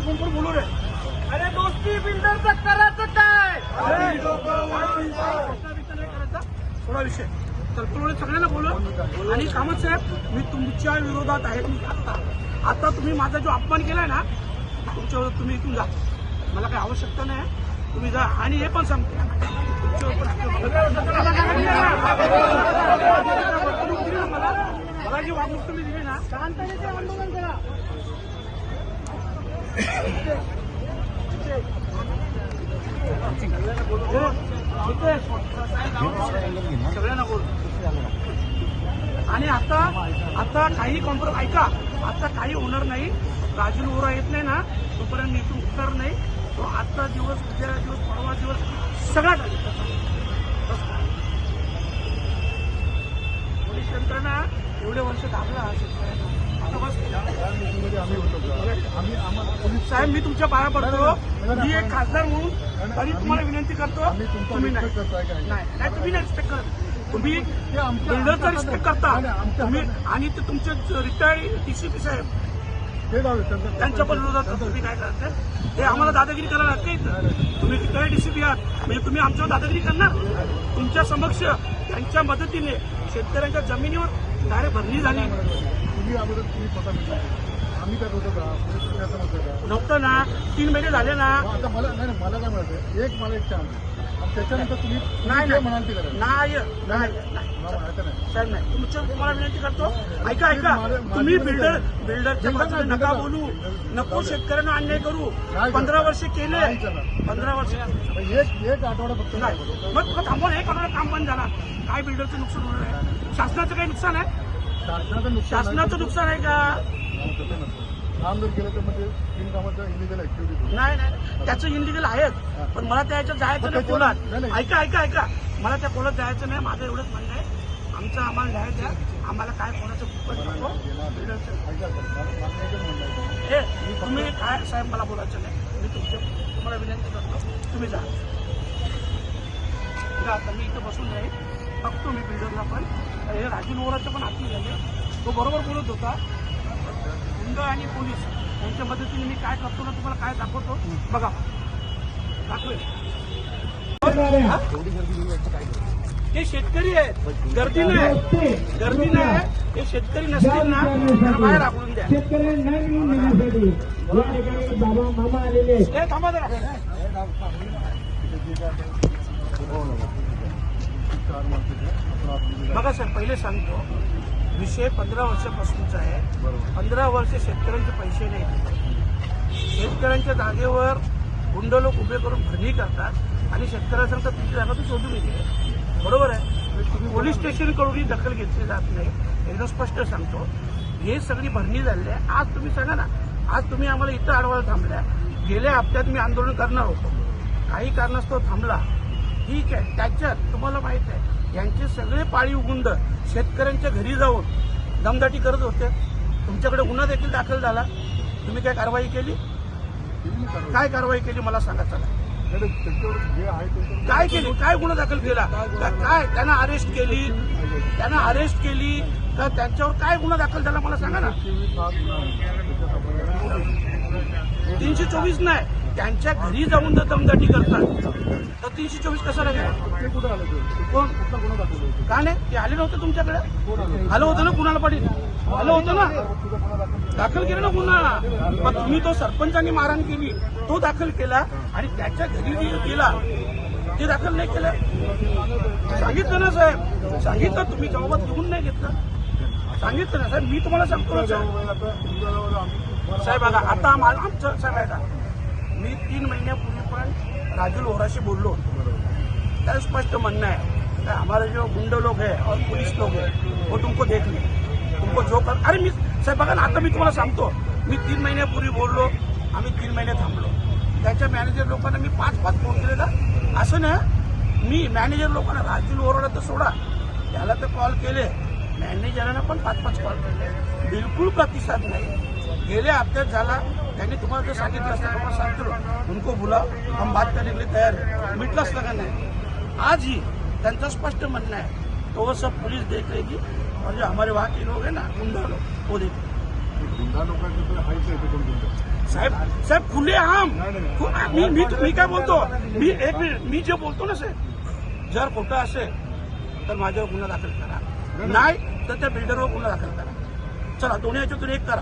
Phone करून बोलू रे. अरे दोस्ती बिल्डरचं करायचं काय? थोडा विषय तर सगळ्यांना बोलू. आणि कामत साहेब, मी तुमच्या विरोधात आहे. आता तुम्ही माझा जो अपमान केलाय ना, तुमच्यावर तुम्ही इथून जा. मला काही आवश्यकता नाही, तुम्ही जा. आणि हे पण सांगतो, मला जी वागणूक तुम्ही दिली ना, शांततेचे आंदोलन करा. सगळ्यांना बोल. आणि आता काही कॉम्प्रोमाइज ऐका, आता काही होणार नाही. राजू वोरा येत नाही ना, तोपर्यंत मी इथून उठणार नाही. तो आजचा दिवस, उद्या दिवस, परवा दिवस सगळा पोलीस यंत्रणा एवढे वर्ष दाबला शेतकऱ्यांना. साहेब, मी तुमच्या पाया पडतो. मी एक खासदार म्हणून तरी तुम्हाला विनंती करतो, तुम्ही नाही तुम्ही नाही रिस्पेक्ट करत. तुम्ही बिल्डरचा रिस्पेक्ट करता तुम्ही. आणि ते तुमचे रिटायर्ड डीसीपी साहेब, त्यांच्या पण विरोधात तुम्ही काय करताय? हे आम्हाला दादागिरी करायला लागते. तुम्ही रिटायर्ड डीसीपी आहात म्हणजे तुम्ही आमच्यावर दादागिरी करणार? तुमच्या समक्ष त्यांच्या मदतीने शेतकऱ्यांच्या जमिनीवर डायरेक्ट भरणी झाली. आम्ही काय होतो नव्हतं ना, 3 महिने झाले ना. आता मला काय म्हणायचं, मला एक चान्स, त्याच्यानंतर तुम्ही नाही म्हणाल ते साहेब नाही. तुम्हाला विनंती करतो, ऐका तुम्ही बिल्डरच्या बाजूने नका बोलू, नको शेतकऱ्यांना अन्याय करू. 15 वर्ष केले, 15 वर्ष एक आठवडा फक्त नाही. मग तुला थांबवून एक आठवडा काम बंद झाला. काय बिल्डरचं नुकसान होणार आहे? शासनाचं काही नुकसान आहे? शासनाचं नुकसान आहे का? काम जर केलं तर म्हणजे बिनकामाचं इलिगल ऍक्टिव्हिटी नाही, त्याचं इलिगल आहेच. पण मला त्याच्यात जायचं नाही कोलात. ऐका मला त्या कोलात जायचं नाही. माझं एवढंच म्हणणं आहे, आमचं आम्हाला न्याय द्या. आम्हाला काय कोणाचं हे तुम्ही काय साहेब, मला बोलायचं नाही. मी तुम्हाला विनंती करतो, तुम्ही जा. आता मी इथं बसून राहील, बघतो मी बिल्डरला पण. हे राजू वोराचं पण हाती झाले. तो बरोबर बोलत होता. गुंड आणि पोलीस यांच्या मदतीने मी काय करतो ना, तुम्हाला काय दाखवतो बघा. दाखवेल. हे शेतकरी आहेत, गर्दी नाही. हे शेतकरी नसतील ना, त्यांना बाहेर आखडून द्या. हे थांबा जरा. बघा सर, पहिले सांगतो, विषय 15 वर्षापासूनचा आहे. 15 वर्ष शेतकऱ्यांचे पैसे नाही. शेतकऱ्यांच्या जागेवर गुंड लोक उभे करून भरणी करतात आणि शेतकऱ्या सांगतात तुमची जागा तू शोधून येते. बरोबर आहे. पोलीस स्टेशनकडूनही दखल घेतली जात नाही. एकदम स्पष्ट सांगतो, हे सगळी भरणी झाली आहे. आज तुम्ही सांगा ना, आज तुम्ही आम्हाला इथं अडवायला थांबल्या. गेल्या हप्त्यात मी आंदोलन करणार होतो, काही कारणास्तव थांबला. ठीक आहे, त्याच्यात तुम्हाला माहित आहे यांचे सगळे पाळीव गुंड शेतकऱ्यांच्या घरी जाऊन दमदाटी करत होते. तुमच्याकडे गुन्हा देखील दाखल झाला. तुम्ही काय कारवाई केली? काय कारवाई केली मला सांगा. चला, काय केली? काय गुन्हा दाखल केला? काय त्यांना अरेस्ट केली का? त्यांच्यावर काय गुन्हा दाखल झाला मला सांगा ना. 324 नाही, त्यांच्या घरी जाऊन जर दमदाटी करतात तर 324 कसा लागेल? कोण? का नाही? ते आले नव्हते तुमच्याकडे? आलं होतं ना कुणाला पाटील? आलं होतं ना, दाखल केलं ना गुन्हा. मग तुम्ही तो सरपंचांनी मारहाण केली तो दाखल केला आणि त्याच्या घरी गेला ते दाखल नाही केलं. सांगितलं ना साहेब, सांगितलं. तुम्ही जबाबात घेऊन नाही घेतलं. सांगितलं ना साहेब. मी तुम्हाला सांगतो ना साहेब, बघा आता आमचं साहेब आहे का, मी 3 महिन्यापूर्वी पण राजू वोराशी बोललो होतो. त्याचं स्पष्ट म्हणणं आहे हमारे जो गुंड लोग है और पुलिस लोग है वो तुमको देख ले, तुमको जो कर. अरे मी साहेब बघा ना, आता मी तुम्हाला सांगतो, मी 3 महिन्यापूर्वी बोललो, आम्ही 3 महिने थांबलो. त्याच्या मॅनेजर लोकांना मी 5 फोन केलेला. असं ना, मी मॅनेजर लोकांना राजू वोराला तर सोडा, त्याला तर कॉल केले, मॅनेजरांना पण 5 कॉल केले. बिलकुल प्रतिसाद नाही. गेल्या हप्त्यात झाला. त्यांनी तुम्हाला जर सांगितलं असतं, तुम्हाला सांगतो उनको बुलाव, हम बात करने के लिए तयार है. मिटलंच लगा नाही. आजही त्यांचं स्पष्ट म्हणणं आहे, तो सब पुलिस देख लेगी और जो हमारे वहाँ के लोग हैं ना, गुंडा लोग, वो देख. गुंडा लोकांचं हायचं येते कोण गुंडा साहेब खुले आम मी काय बोलतो मी एक मिनिट मी जे बोलतो ना साहेब जर खोटं असेल तर माझ्यावर गुन्हा दाखल करा नाही तर त्या बिल्डरवर गुन्हा दाखल करा चला दोन्ही याच्यातून एक करा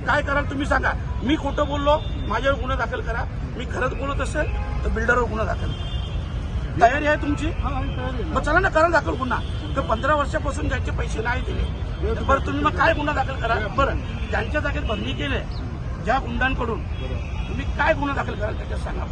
काय कराल तुम्ही सांगा मी खोटं बोललो माझ्यावर गुन्हा दाखल करा मी खरंच बोलत असेल तर बिल्डरवर गुन्हा दाखल करा तयारी आहे तुमची मग चला ना करा दाखल गुन्हा तर 15 वर्षापासून ज्यांचे पैसे नाही दिले बरं तुम्ही मग काय गुन्हा दाखल करा बरं ज्यांच्या जागेत बदली केले ज्या गुंडांकडून तुम्ही काय गुन्हा दाखल कराल त्याच्यात सांगा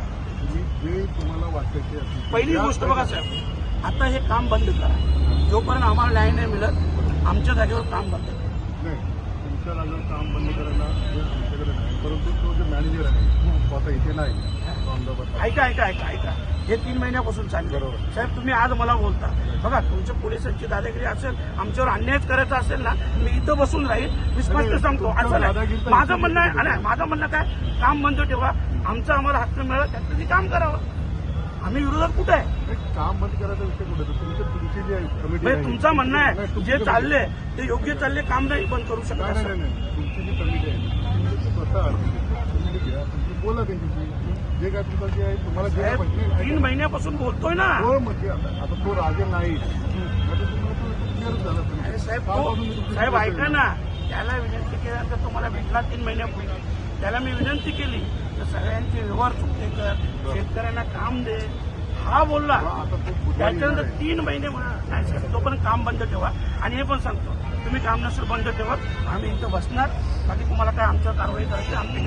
तुम्हाला वाटतं की पहिली गोष्ट बघा साहेब आता हे काम बंद करा जोपर्यंत आम्हाला न्याय नाही मिळत आमच्या जागेवर काम बंद करा नाही तुमच्या जागेवर काम बंद करायला हे आमच्याकडे नाही परंतु तो जो मॅनेजर आहे तो आता इथे नाही तो अहमदाबाद ऐका हे 3 महिन्यापासून चाललं साहेब तुम्ही आज मला बोलता बघा तुमच्या पोलिसांची दादागिरी असेल आमच्यावर अन्यायच करायचा असेल ना मी इथं बसून राहील मी स्पष्ट सांगतो असं नाही माझं म्हणणं आहे माझं म्हणणं काय काम बंद ठेवा आमचा आम्हाला हक्क मिळाला त्याचं काम करावं आम्ही विरोधात कुठे आहे काम बंद करायचा विषय कुठे तुमची जी कमिटी म्हणजे तुमचं म्हणणं आहे जे चालले ते योग्य चालले काम नाही बंद करू शकत नाही तुमची जी कमिटी आहे स्वतः कमिटी घ्या तुम्ही बोला त्यांच्याशी जे काय तुमचं जे आहे तुम्हाला जे पाहिजे 3 महिन्यापासून बोलतोय ना हो म्हणजे आता तो राजे नाही साहेब ऐका ना त्याला विनंती केल्यानंतर तुम्हाला भेटला 3 महिन्यापूर्वी त्याला मी विनंती केली तर सगळ्यांचे व्यवहार चुकते कर शेतकऱ्यांना काम दे हा बोलला त्याच्यानंतर 3 महिने नाही साहेब तोपर्यंत काम बंद ठेवा आणि हे पण सांगतो तुम्ही काम नसेल बंद ठेवा आम्ही इथं बसणार बाकी तुम्हाला काय आमच्या कारवाई करायची आमची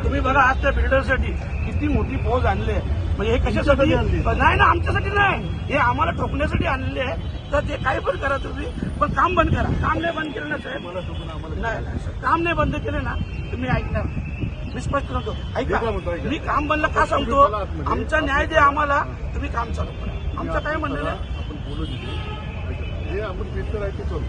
तुम्ही बघा आज त्या बिल्डरसाठी किती मोठी फौज आणली म्हणजे हे कशासाठी नाही ना आमच्यासाठी नाही हे आम्हाला ठोकण्यासाठी आणलेले आहे तर ते काही पण करा तुम्ही पण काम बंद करा काम नाही बंद केलं ना साहेब नाही काम नाही बंद केलं ना तुम्ही ऐकणार मी स्पष्ट करतो ऐका मी काम बंद का सांगतो आमचा न्याय द्या आम्हाला तुम्ही काम चालू करा आमचं काय म्हणणं आपण बोलू हे आपण पेपर आहे ते करू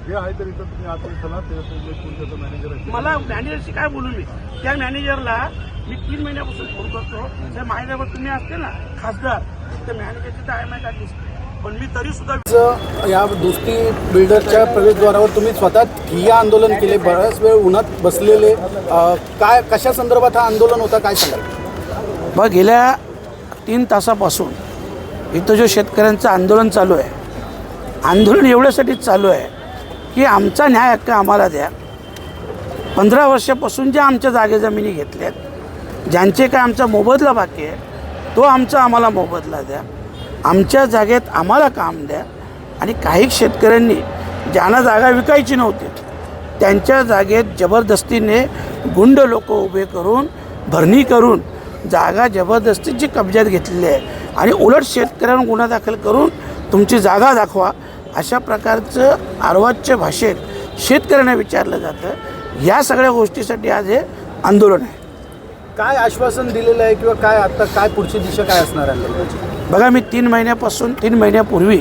हे आहे तरी तर तुम्ही आता चला त्याचा मॅनेजर आहे मला मॅनेजरशी काय बोलू मी त्या मॅनेजरला मी 3 महिन्यापासून फोन करतो त्या माझ्यावर तुम्ही असते ना खासदार त्या मॅनेजरची तर आहे काढली पण मी तरी सुद्धा या दोस्ती बिल्डरच्या प्रवेशद्वारावर तुम्ही स्वतः ठिय्या आंदोलन केले बराच वेळ उन्हात बसलेले काय कशा संदर्भात हा आंदोलन होता काय सांगाल बघ गेल्या 3 तासापासून इथं जो शेतकऱ्यांचं आंदोलन चालू आहे आंदोलन एवढ्यासाठीच चालू आहे की आमचा न्याय हक्क आम्हाला द्या 15 वर्षापासून ज्या आमच्या जागे जमिनी घेतल्यात ज्यांचे काय आमचा मोबदला बाकी आहे तो आमचा आम्हाला मोबदला द्या आमच्या जागेत आम्हाला काम द्या आणि काही शेतकऱ्यांनी ज्यांना जागा विकायची नव्हती त्यांच्या जागेत जबरदस्तीने गुंड लोक उभे करून भरणी करून जागा जबरदस्तीची कब्जात घेतलेली आहे आणि उलट शेतकऱ्यांवर गुन्हा दाखल करून तुमची जागा दाखवा अशा प्रकारचं अर्वाच्य भाषेत शेतकऱ्यांना विचारलं जातं या सगळ्या गोष्टीसाठी आज हे आंदोलन आहे काय आश्वासन दिलेलं आहे किंवा काय आता काय पुढची दिशा काय असणार आहे बघा मी 3 महिन्यापूर्वी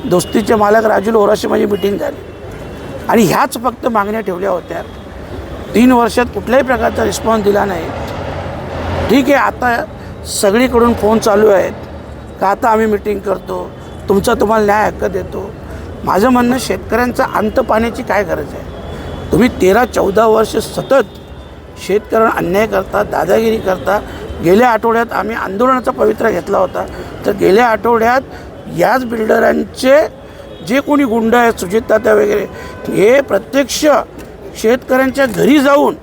दोस्तीचे मालक राजूल ओराशी माझी मिटिंग झाली आणि ह्याच फक्त मागण्या ठेवल्या होत्या 3 वर्षात कुठल्याही प्रकारचा रिस्पॉन्स दिला नाही ठीक आहे आता सगळीकडून फोन चालू आहेत का आता आम्ही मिटिंग करतो तुमचा तुम्हाला न्याय हक्क देतो माझं म्हणणं शेतकऱ्यांचा अंत पाण्याची काय गरज आहे तुम्ही 13-14 वर्ष सतत शेतकऱ्यांना अन्याय करता दादागिरी करता गेल्या आठवड्यात आम्ही आंदोलनाचा पवित्रा घेतला होता तर गेल्या आठवड्यात याच बिल्डरांचे जे कोणी गुंड आहेत सुजित तात्या वगैरे हे प्रत्यक्ष शेतकऱ्यांच्या घरी जाऊन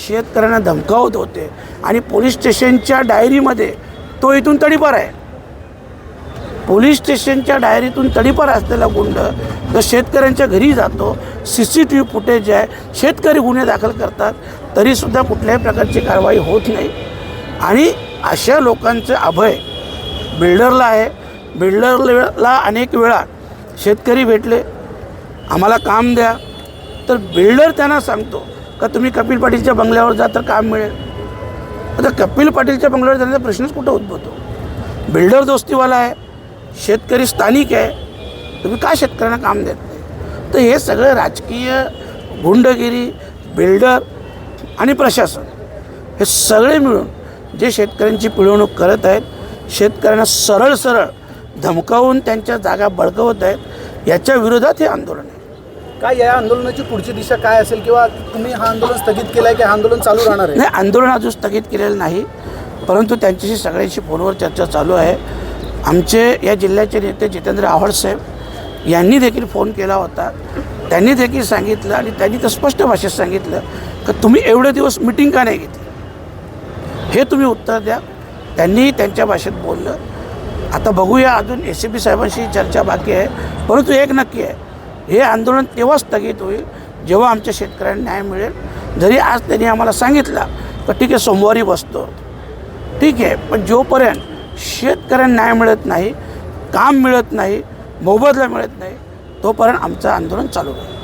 शेतकऱ्यांना धमकावत होते आणि पोलीस स्टेशनच्या डायरीमध्ये तो इथून तडीपार आहे पोलीस स्टेशनच्या डायरीतून तडीपार असलेला गुंड जर शेतकऱ्यांच्या घरी जातो CCTV फुटेज आहे शेतकरी गुन्हे दाखल करतात तरीसुद्धा कुठल्याही प्रकारची कारवाई होत नाही आणि अशा लोकांचं अभय बिल्डरला आहे बिल्डरला अनेक वेळा शेतकरी भेटले आम्हाला काम द्या तर बिल्डर त्यांना सांगतो का तुम्ही कपिल पाटीलच्या बंगल्यावर जा तर काम मिळेल आता कपिल पाटीलच्या बंगल्यावर जाण्याचा प्रश्नच कुठं उद्भवतो बिल्डर दोस्तीवाला आहे शेतकरी स्थानिक आहे तुम्ही का शेतकऱ्यांना काम देत नाही तर हे सगळं राजकीय गुंडगिरी बिल्डर आणि प्रशासन हे सगळे मिळून जे शेतकऱ्यांची पिळवणूक करत आहेत शेतकऱ्यांना सरळ धमकावून त्यांच्या जागा बळकावत आहेत याच्या विरोधात हे आंदोलन आहे काय या आंदोलनाची पुढची दिशा काय असेल किंवा तुम्ही हा आंदोलन स्थगित केलंय की हा आंदोलन चालू राहणार आहे? नाही, आंदोलन अजून स्थगित केलेलं नाही, परंतु त्यांच्याशी सगळ्यांशी फोनवर चर्चा चालू आहे. आमचे या जिल्ह्याचे नेते जितेंद्र आव्हाड साहेब यांनी देखील फोन केला होता. त्यांनी देखील सांगितलं आणि त्यांनी तर स्पष्ट भाषेत सांगितलं की तुम्ही एवढे दिवस मिटिंग का नाही घेतली, हे तुम्ही उत्तर द्या. त्यांनी त्यांच्या भाषेत बोललं. आता बघूया, अजून ACP साहेबांशी चर्चा बाकी आहे. परंतु एक नक्की आहे, हे आंदोलन तेव्हा स्थगित होईल जेव्हा आमच्या शेतकऱ्यांना न्याय मिळेल. जरी आज त्यांनी आम्हाला सांगितलं तर ठीक आहे सोमवारी बसतो, ठीक आहे, पण जोपर्यंत शेतकऱ्यांना न्याय मिळत नाही, काम मिळत नाही, मोबदला मिळत नाही, तोपर्यंत आमचं आंदोलन चालू राहील.